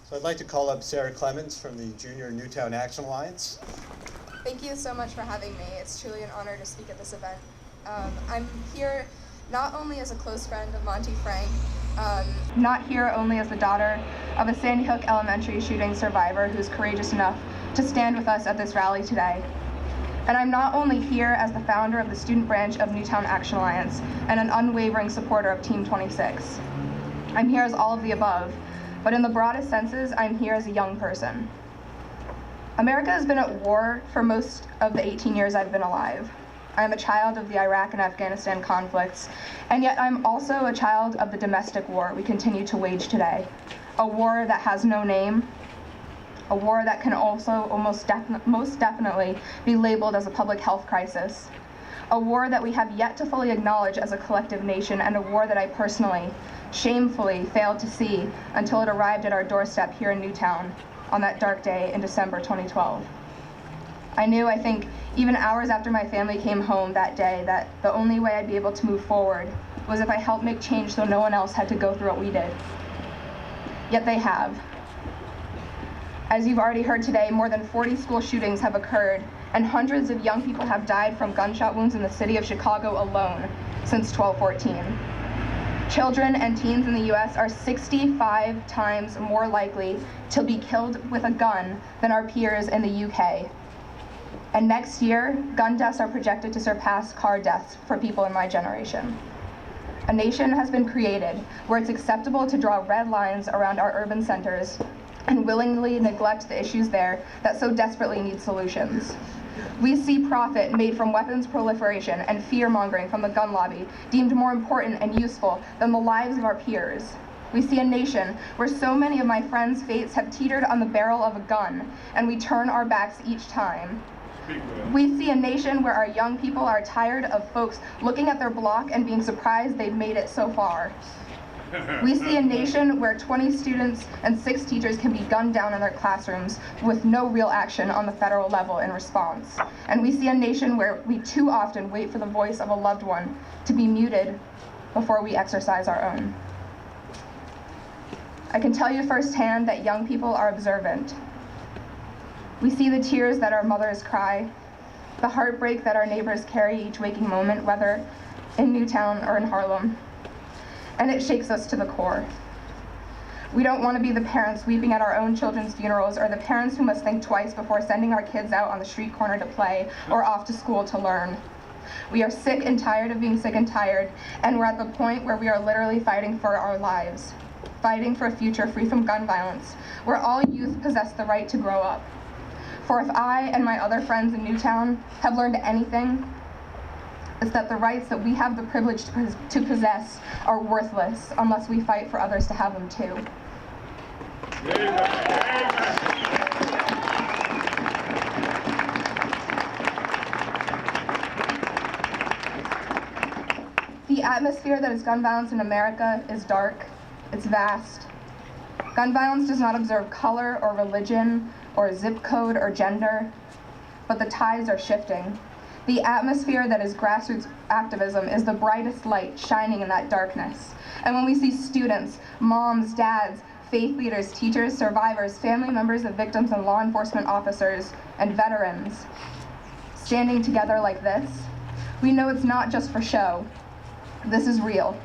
So I'd like to call up Sarah Clements from the Junior Newtown Action Alliance. Thank you so much for having me. It's truly an honor to speak at this event. I'm here not only as a close friend of Monty Frank, not here only as the daughter of a Sandy Hook Elementary shooting survivor who's courageous enough to stand with us at this rally today. And I'm not only here as the founder of the student branch of Newtown Action Alliance and an unwavering supporter of Team 26. I'm here as all of the above, but in the broadest senses, I'm here as a young person. America has been at war for most of the 18 years I've been alive. I am a child of the Iraq and Afghanistan conflicts, and yet I'm also a child of the domestic war we continue to wage today. A war that has no name, a war that can also most definitely be labeled as a public health crisis. A war that we have yet to fully acknowledge as a collective nation, and a war that I personally, shamefully failed to see until it arrived at our doorstep here in Newtown on that dark day in December 2012. I knew, I think, even hours after my family came home that day, that the only way I'd be able to move forward was if I helped make change so no one else had to go through what we did. Yet they have. As you've already heard today, more than 40 school shootings have occurred, and hundreds of young people have died from gunshot wounds in the city of Chicago alone since 12/14. Children and teens in the US are 65 times more likely to be killed with a gun than our peers in the UK. And next year, gun deaths are projected to surpass car deaths for people in my generation. A nation has been created where it's acceptable to draw red lines around our urban centers and willingly neglect the issues there that so desperately need solutions. We see profit made from weapons proliferation and fear-mongering from the gun lobby deemed more important and useful than the lives of our peers. We see a nation where so many of my friends' fates have teetered on the barrel of a gun, and we turn our backs each time. We see a nation where our young people are tired of folks looking at their block and being surprised they've made it so far. We see a nation where 20 students and 6 teachers can be gunned down in their classrooms with no real action on the federal level in response. And we see a nation where we too often wait for the voice of a loved one to be muted before we exercise our own. I can tell you firsthand that young people are observant. We see the tears that our mothers cry, the heartbreak that our neighbors carry each waking moment, whether in Newtown or in Harlem. And it shakes us to the core. We don't want to be the parents weeping at our own children's funerals, or the parents who must think twice before sending our kids out on the street corner to play or off to school to learn. We are sick and tired of being sick and tired, and we're at the point where we are literally fighting for our lives, fighting for a future free from gun violence, where all youth possess the right to grow up. For if I and my other friends in Newtown have learned anything, it's that the rights that we have the privilege to possess are worthless unless we fight for others to have them too. The atmosphere that is gun violence in America is dark, it's vast. Gun violence does not observe color or religion or zip code or gender, but the tides are shifting. The atmosphere that is grassroots activism is the brightest light shining in that darkness. And when we see students, moms, dads, faith leaders, teachers, survivors, family members of victims and law enforcement officers, and veterans standing together like this, we know it's not just for show. This is real.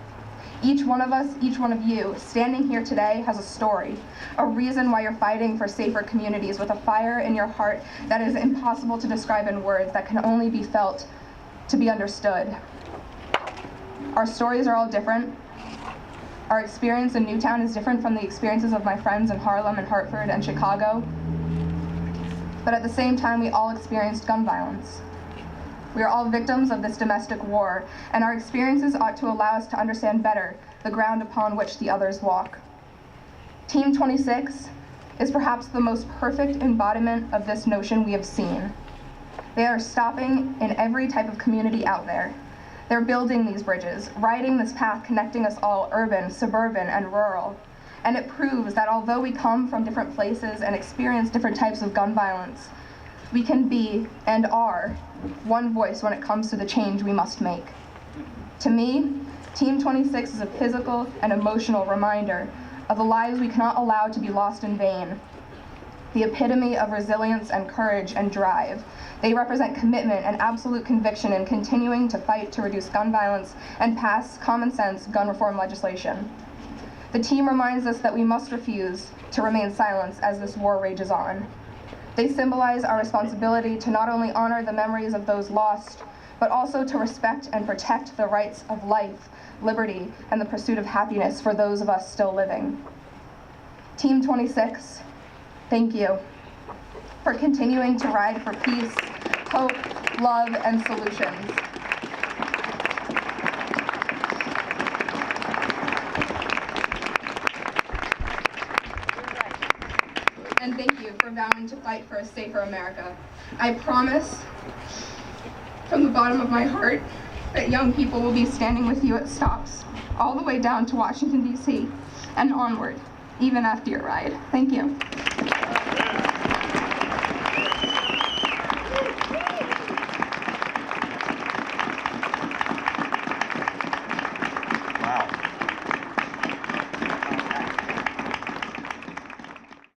Each one of us, each one of you, standing here today has a story, a reason why you're fighting for safer communities with a fire in your heart that is impossible to describe in words, that can only be felt to be understood. Our stories are all different. Our experience in Newtown is different from the experiences of my friends in Harlem and Hartford and Chicago. But at the same time, we all experienced gun violence. We are all victims of this domestic war, and our experiences ought to allow us to understand better the ground upon which the others walk. Team 26 is perhaps the most perfect embodiment of this notion we have seen. They are stopping in every type of community out there. They're building these bridges, riding this path connecting us all, urban, suburban, and rural. And it proves that although we come from different places and experience different types of gun violence, we can be, and are, one voice when it comes to the change we must make. To me, Team 26 is a physical and emotional reminder of the lives we cannot allow to be lost in vain. The epitome of resilience and courage and drive. They represent commitment and absolute conviction in continuing to fight to reduce gun violence and pass common sense gun reform legislation. The team reminds us that we must refuse to remain silent as this war rages on. They symbolize our responsibility to not only honor the memories of those lost, but also to respect and protect the rights of life, liberty, and the pursuit of happiness for those of us still living. Team 26, thank you for continuing to ride for peace, hope, love, and solutions. And thank you for vowing to fight for a safer America. I promise from the bottom of my heart that young people will be standing with you at stops all the way down to Washington, D.C. and onward, even after your ride. Thank you.